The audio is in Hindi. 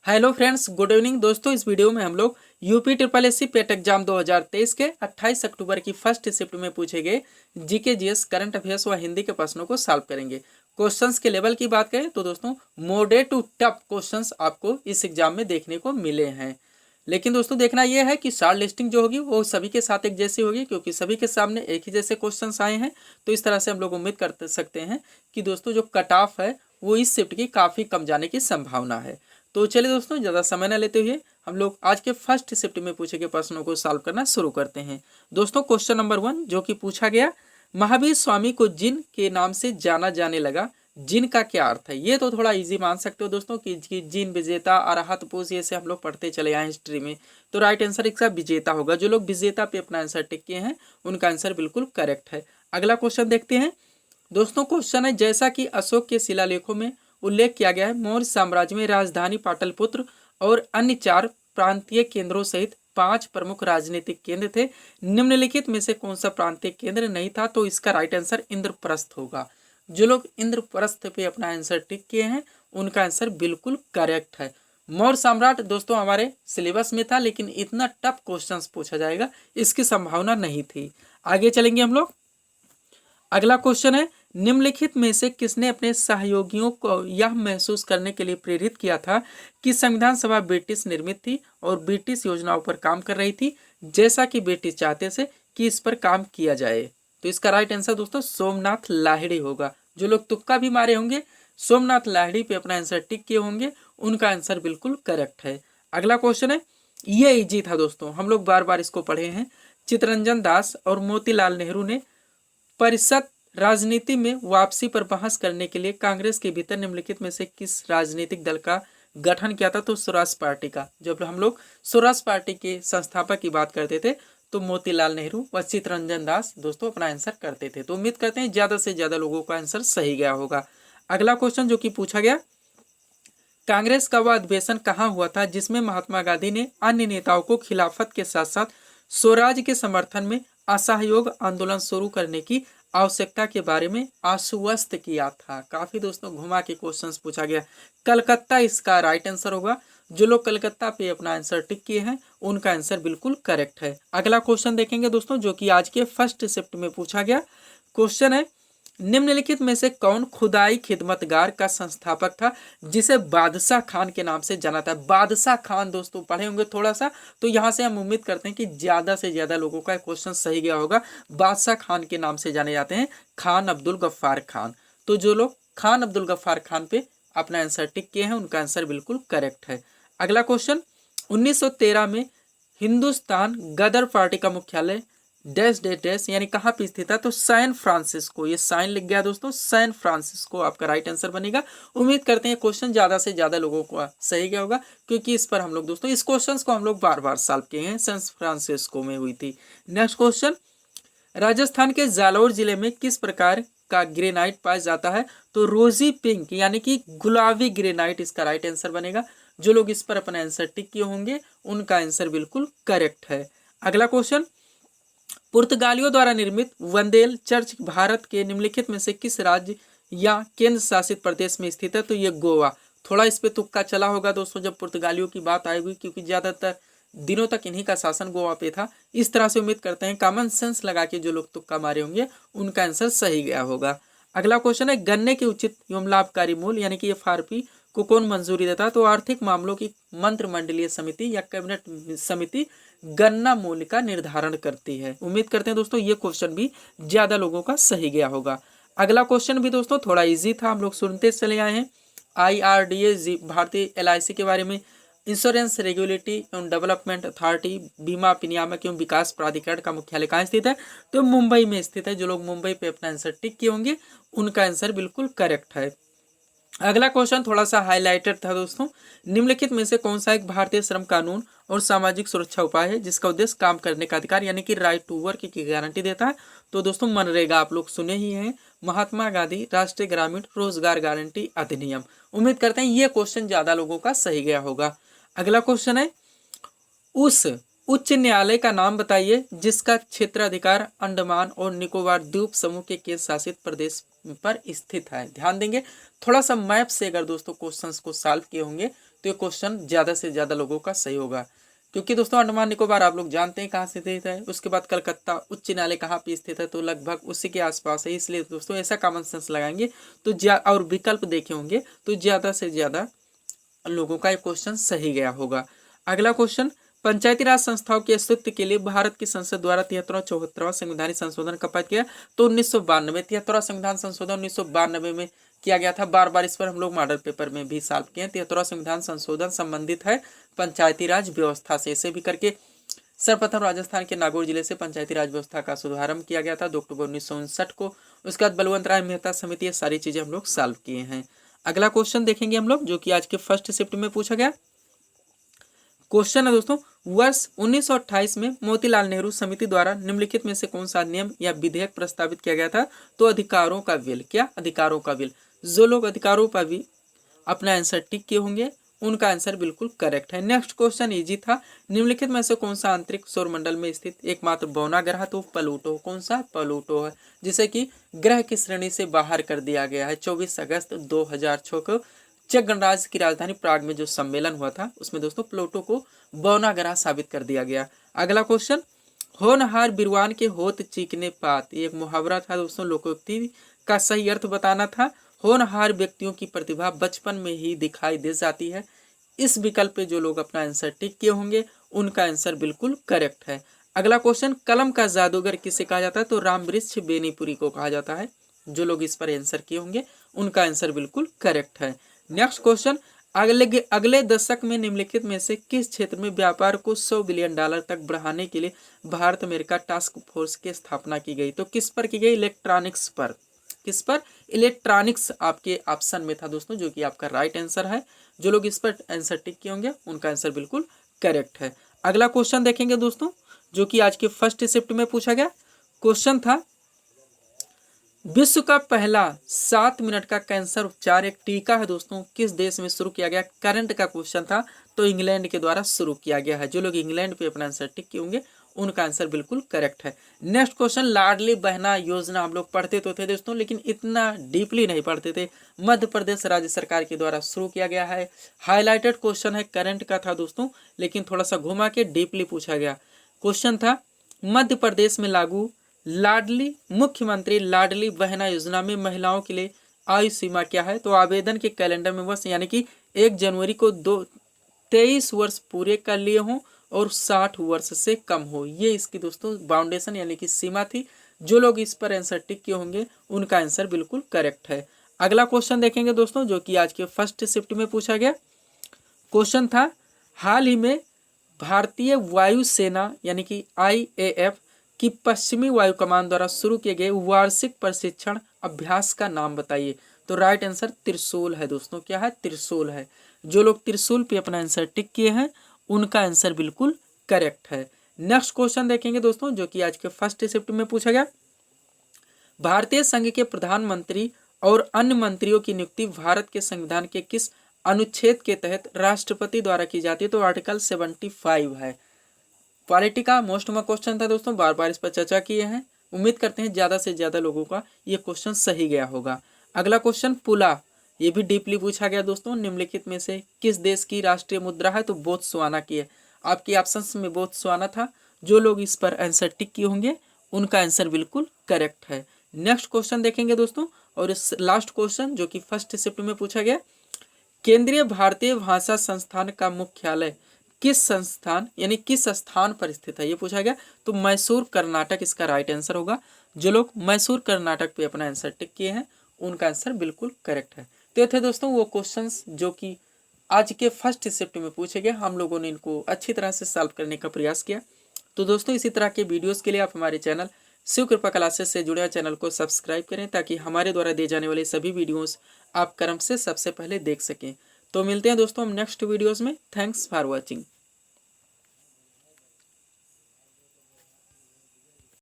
हेलो फ्रेंड्स, गुड इवनिंग दोस्तों। इस वीडियो में हम लोग यूपी ट्रिपल एससी पेट एग्जाम 2023 के 28 अक्टूबर की फर्स्ट शिफ्ट में पूछे गए जीके जीएस करंट अफेयर्स व हिंदी के प्रश्नों को सॉल्व करेंगे। क्वेश्चंस के लेवल की बात करें तो दोस्तों मॉडरेट टू टफ क्वेश्चंस आपको इस एग्जाम में देखने को मिले हैं। लेकिन दोस्तों देखना यह है कि शार्ट लिस्टिंग जो होगी वो सभी के साथ एक जैसी होगी, क्योंकि सभी के सामने एक ही जैसे क्वेश्चंस आए हैं। तो इस तरह से हम लोग उम्मीद कर सकते हैं कि दोस्तों जो कट ऑफ है वो इस शिफ्ट की काफ़ी कम जाने की संभावना है। तो चलिए दोस्तों, ज़्यादा समय न लेते हुए हम लोग आज के फर्स्ट शिफ्ट में पूछे गए प्रश्नों को सॉल्व करना शुरू करते हैं। दोस्तों क्वेश्चन नंबर 1 जो कि पूछा गया, महावीर स्वामी को जिन के नाम से जाना जाने लगा, जिन का क्या अर्थ है। ये तो थोड़ा इजी मान सकते हो दोस्तों कि जिन, विजेता, अरहत, पोष, ये से हम लोग पढ़ते चले आए हिस्ट्री में। तो राइट आंसर इसका विजेता होगा। जो लोग विजेता पे अपना आंसर टिक किए हैं उनका आंसर बिल्कुल करेक्ट है। अगला क्वेश्चन देखते हैं दोस्तों। क्वेश्चन है, जैसा कि अशोक के शिलालेखों में उल्लेख किया गया है, मौर्य साम्राज्य में राजधानी पाटलिपुत्र और अन्य 4 प्रांतीय केंद्रों सहित 5 प्रमुख राजनीतिक केंद्र थे। निम्नलिखित में से कौन सा प्रांतीय केंद्र नहीं था? तो इसका राइट आंसर इंद्रप्रस्थ होगा। जो लोग इंद्रप्रस्थ पे अपना आंसर टिक किए हैं उनका आंसर बिल्कुल करेक्ट है। मौर्य सम्राट दोस्तों हमारे सिलेबस में था, लेकिन इतना टफ क्वेश्चंस पूछा जाएगा इसकी संभावना नहीं थी। आगे चलेंगे हम लोग। अगला क्वेश्चन है, निम्नलिखित में से किसने अपने सहयोगियों को यह महसूस करने के लिए प्रेरित किया था कि संविधान सभा ब्रिटिश निर्मित थी और ब्रिटिश योजनाओं पर काम कर रही थी, जैसा कि ब्रिटिश चाहते थे कि इस पर काम किया जाए? तो इसका राइट आंसर दोस्तों सोमनाथ लाहिड़ी होगा। जो लोग तुक्का भी मारे होंगे, सोमनाथ लाहिड़ी पे अपना आंसर टिक किए होंगे, उनका आंसर बिल्कुल करेक्ट है। अगला क्वेश्चन है, ये इजी था दोस्तों, हम लोग बार बार इसको पढ़े हैं। चित्तरंजन दास और मोतीलाल नेहरू ने परिषद राजनीति में वापसी पर बहस करने के लिए कांग्रेस के भीतर निम्नलिखित में से किस राजनीतिक दल का गठन किया था? तो स्वराज पार्टी का। जब हम लोग स्वराज पार्टी के संस्थापक की बात करते थे तो मोतीलाल नेहरू व चित्तरंजन दास दोस्तों अपना आंसर करते थे। तो उम्मीद करते हैं ज्यादा से ज्यादा लोगों का आंसर सही गया होगा। अगला क्वेश्चन जो कि पूछा गया, कांग्रेस का वह अधिवेशन कहाँ हुआ था जिसमें महात्मा गांधी ने अन्य नेताओं को खिलाफत के साथ साथ स्वराज के समर्थन में असहयोग आंदोलन शुरू करने की आवश्यकता के बारे में आश्वस्त किया था? काफी दोस्तों घुमा के क्वेश्चंस पूछा गया। कलकत्ता इसका राइट आंसर होगा। जो लोग कलकत्ता पे अपना आंसर टिक किए हैं उनका आंसर बिल्कुल करेक्ट है। अगला क्वेश्चन देखेंगे दोस्तों जो कि आज के फर्स्ट शिफ्ट में पूछा गया। क्वेश्चन है, निम्नलिखित में से कौन खुदाई खिदमतगार का संस्थापक था जिसे बादशाह खान के नाम से जाना था? बादशाह खान दोस्तों पढ़े होंगे थोड़ा सा, तो यहाँ से हम उम्मीद करते हैं कि ज्यादा से ज्यादा लोगों का क्वेश्चन सही गया होगा। बादशाह खान के नाम से जाने जाते हैं खान अब्दुल गफ्फार खान। तो जो लोग खान अब्दुल गफ्फार खान पे अपना आंसर टिक किए हैं उनका आंसर बिल्कुल करेक्ट है। अगला क्वेश्चन, 1913 में हिंदुस्तान गदर पार्टी का मुख्यालय डैश डैश डैश यानी कहाँ पे स्थित है? तो सैन फ्रांसिस्को। ये साइन लिख गया दोस्तों, सैन फ्रांसिस्को आपका राइट आंसर बनेगा। उम्मीद करते हैं क्वेश्चन ज्यादा से ज्यादा लोगों को सही गया होगा, क्योंकि इस पर हम लोग दोस्तों इस क्वेश्चन को हम लोग बार बार सॉल्व किए हैं। सैन फ्रांसिस्को में हुई थी। नेक्स्ट क्वेश्चन, राजस्थान के जालौर जिले में किस प्रकार का ग्रेनाइट पाया जाता है? तो रोजी पिंक यानी कि गुलाबी ग्रेनाइट इसका राइट आंसर बनेगा। जो लोग इस पर अपना आंसर टिक किए होंगे उनका आंसर बिल्कुल करेक्ट है। अगला क्वेश्चन, पुर्तगालियों द्वारा निर्मित वंदेल चर्च भारत के निम्नलिखित में से किस राज्य या केंद्र शासित प्रदेश में स्थित है? तो ये गोवा। थोड़ा इस पे तुक्का चला होगा दोस्तों जब पुर्तगालियों की बात आएगी, क्योंकि ज्यादातर दिनों तक इन्हीं का शासन गोवा पे था। इस तरह से उम्मीद करते हैं कॉमन सेंस लगा के जो लोग तुक्का मारे होंगे उनका आंसर सही गया होगा। अगला क्वेश्चन है, गन्ने के उचित एवं लाभकारी मूल्य यानी कि एफआरपी को कौन मंजूरी देता है? तो आर्थिक मामलों की मंत्रिमंडलीय समिति या कैबिनेट समिति गन्ना मूल्य का निर्धारण करती है। उम्मीद करते हैं दोस्तों ये क्वेश्चन भी ज्यादा लोगों का सही गया होगा। अगला क्वेश्चन भी दोस्तों थोड़ा इजी था, हम लोग सुनते चले आए हैं। IRDA भारतीय LIC के बारे में, इंश्योरेंस रेगुलेटरी एवं डेवलपमेंट अथॉरिटी बीमा विनियामक एवं विकास प्राधिकरण का मुख्यालय कहाँ स्थित है? तो मुंबई में स्थित है। जो लोग मुंबई पे अपना आंसर टिक किए होंगे उनका आंसर बिल्कुल करेक्ट है। अगला क्वेश्चन थोड़ा सा हाईलाइटेड था दोस्तों, निम्नलिखित में से कौन सा एक भारतीय श्रम कानून और सामाजिक सुरक्षा उपाय है जिसका उद्देश्य काम करने का अधिकार यानी कि राइट टू वर्क की गारंटी देता है? तो दोस्तों मनरेगा आप लोग सुने ही हैं, महात्मा गांधी राष्ट्रीय ग्रामीण रोजगार गारंटी अधिनियम। उम्मीद करते हैं ये क्वेश्चन ज्यादा लोगों का सही गया होगा। अगला क्वेश्चन है, उस उच्च न्यायालय का नाम बताइए जिसका क्षेत्राधिकार अंडमान और निकोबार द्वीप समूह के केंद्र शासित प्रदेश पर स्थित है। ध्यान देंगे, थोड़ा सा मैप से अगर दोस्तों क्वेश्चंस को सॉल्व किए होंगे तो ये क्वेश्चन ज़्यादा से ज़्यादा लोगों का सही होगा, क्योंकि दोस्तों अंडमान निकोबार आप लोग जानते हैं कहाँ से स्थित है, उसके बाद कलकत्ता उच्च न्यायालय कहाँ पे स्थित है, तो लगभग उसी के आसपास है। इसलिए दोस्तों ऐसा कॉमन सेंस लगाएंगे तो और विकल्प देखे होंगे तो ज़्यादा से ज़्यादा लोगों का ये क्वेश्चन सही गया होगा। अगला क्वेश्चन, पंचायती राज संस्थाओं के अस्तित्व के लिए भारत की संसद द्वारा 73वां संवैधानिक संशोधन कब पारित किया, तो 1992। 73वां संविधान संशोधन 1992 में किया गया था। बार बार इस पर हम लोग मॉडल पेपर में भी सॉल्व किए हैं। 73वां संविधान संशोधन संबंधित है पंचायती राज व्यवस्था से। इसे भी करके सर्वप्रथम राजस्थान के नागौर जिले से पंचायती राज व्यवस्था का शुभारंभ किया गया था 2 अक्टूबर 1959 को। उसके बाद बलवंत राय मेहता समिति, ये सारी चीजें हम लोग सॉल्व किए हैं। अगला क्वेश्चन देखेंगे हम लोग, जो कि आज के फर्स्ट शिफ्ट में पूछा गया क्वेश्चन है दोस्तों, वर्ष 1928 में मोतीलाल नेहरू समिति द्वारा निम्नलिखित में से कौन सा नियम या विधेयक प्रस्तावित किया गया था, तो अधिकारों का बिल। क्या, अधिकारों का बिल। जो लोग अधिकारों पर भी अपना आंसर टिक किए होंगे उनका आंसर बिल्कुल करेक्ट है। नेक्स्ट क्वेश्चन इजी था, निम्नलिखित में से कौन सा आंतरिक सौरमंडल में स्थित एकमात्र बौना ग्रह, तो प्लूटो। कौन सा, प्लूटो है, जिसे कि ग्रह की श्रेणी से बाहर कर दिया गया है। 24 अगस्त 2006 को चेक गणराज्य की राजधानी प्राग में जो सम्मेलन हुआ था उसमें दोस्तों प्लूटो को बौना ग्रह साबित कर दिया गया। अगला क्वेश्चन, होनहार बिरवान के होत चीकने पात, ये एक मुहावरा था दोस्तों, लोकोक्ति का सही अर्थ बताना था। होनहार व्यक्तियों की प्रतिभा बचपन में ही दिखाई दे जाती है। इस विकल्प पे जो लोग अपना आंसर टिक किए होंगे उनका आंसर बिल्कुल करेक्ट है। अगला क्वेश्चन, कलम का जादूगर किसे कहा जाता है, तो रामवृक्ष बेनीपुरी को कहा जाता है। जो लोग इस पर आंसर किए होंगे उनका आंसर बिल्कुल करेक्ट है। नेक्स्ट क्वेश्चन, अगले दशक में निम्नलिखित में से किस क्षेत्र में व्यापार को $100 बिलियन तक बढ़ाने के लिए भारत अमेरिका टास्क फोर्स की स्थापना की गई, तो किस पर की गई, इलेक्ट्रॉनिक्स पर। किस पर, इलेक्ट्रॉनिक्स आपके ऑप्शन में था दोस्तों, जो कि आपका राइट आंसर है। जो लोग इस पर आंसर टिक किए होंगे उनका आंसर बिल्कुल करेक्ट है। अगला क्वेश्चन देखेंगे दोस्तों, जो कि आज के फर्स्ट शिफ्ट में पूछा गया क्वेश्चन था, विश्व का पहला 7 मिनट का कैंसर उपचार एक टीका है दोस्तों, किस देश में शुरू किया गया। करंट का क्वेश्चन था, तो इंग्लैंड के द्वारा शुरू किया गया है। जो लोग इंग्लैंड पे अपना आंसर टिक किए होंगे उनका आंसर बिल्कुल करेक्ट है। नेक्स्ट क्वेश्चन, लाडली बहना योजना हम लोग पढ़ते तो थे दोस्तों, लेकिन इतना डीपली नहीं पढ़ते थे। मध्य प्रदेश राज्य सरकार के द्वारा शुरू किया गया है। हाईलाइटेड क्वेश्चन है, करंट का था दोस्तों, लेकिन थोड़ा सा घुमा के डीपली पूछा गया क्वेश्चन था, मध्य प्रदेश में लागू लाडली मुख्यमंत्री लाडली बहना योजना में महिलाओं के लिए आयु सीमा क्या है, तो आवेदन के कैलेंडर में वर्ष यानी कि 1 जनवरी को 23 वर्ष पूरे कर लिए हों और 60 वर्ष से कम हो, ये इसकी दोस्तों बाउंडेशन यानी कि सीमा थी। जो लोग इस पर आंसर टिक किए होंगे उनका आंसर बिल्कुल करेक्ट है। अगला क्वेश्चन देखेंगे दोस्तों, जो कि आज के फर्स्ट शिफ्ट में पूछा गया क्वेश्चन था, हाल ही में भारतीय वायुसेना यानी कि IAF कि पश्चिमी वायु कमान द्वारा शुरू किए गए वार्षिक प्रशिक्षण अभ्यास का नाम बताइए, तो राइट आंसर त्रिशूल है दोस्तों। क्या है, त्रिशूल है। जो लोग त्रिशूल पे अपना आंसर टिक किए हैं उनका आंसर बिल्कुल करेक्ट है। नेक्स्ट क्वेश्चन देखेंगे दोस्तों, जो कि आज के फर्स्ट शिफ्ट में पूछा गया, भारतीय संघ के प्रधानमंत्री और अन्य मंत्रियों की नियुक्ति भारत के संविधान के किस अनुच्छेद के तहत राष्ट्रपति द्वारा की जाती है, तो आर्टिकल 75 है। पॉलिटी का मोस्ट क्वेश्चन था दोस्तों, बार बार इस पर चर्चा किए हैं। उम्मीद करते हैं ज़्यादा से ज़्यादा लोगों का ये क्वेश्चन सही गया होगा। अगला क्वेश्चन, पुला, ये भी डीपली पूछा गया दोस्तों, निम्नलिखित में से किस देश की राष्ट्रीय मुद्रा है, तो बोत्सवाना की है। आपके ऑप्शंस में बोत्सवाना था। जो लोग इस पर आंसर टिक किए होंगे उनका आंसर बिल्कुल करेक्ट है। नेक्स्ट क्वेश्चन देखेंगे दोस्तों, और इस लास्ट क्वेश्चन जो कि फर्स्ट शिफ्ट में पूछा गया, केंद्रीय भारतीय भाषा संस्थान का मुख्यालय किस संस्थान यानी किस स्थान पर स्थित है, ये पूछा गया, तो मैसूर कर्नाटक इसका राइट आंसर होगा। जो लोग मैसूर कर्नाटक पे अपना आंसर टिक किए हैं उनका आंसर बिल्कुल करेक्ट है। तो ये थे दोस्तों वो क्वेश्चंस जो कि आज के फर्स्ट शिफ्ट में पूछे गए। हम लोगों ने इनको अच्छी तरह से सॉल्व करने का प्रयास किया। तो दोस्तों इसी तरह के वीडियोस के लिए आप हमारे चैनल शिव कृपा क्लासेस से जुड़े चैनल को सब्सक्राइब करें, ताकि हमारे द्वारा दिए जाने वाले सभी वीडियोस आप क्रम से सबसे पहले देख सकें। तो मिलते हैं दोस्तों हम नेक्स्ट वीडियोस में। Thanks for watching.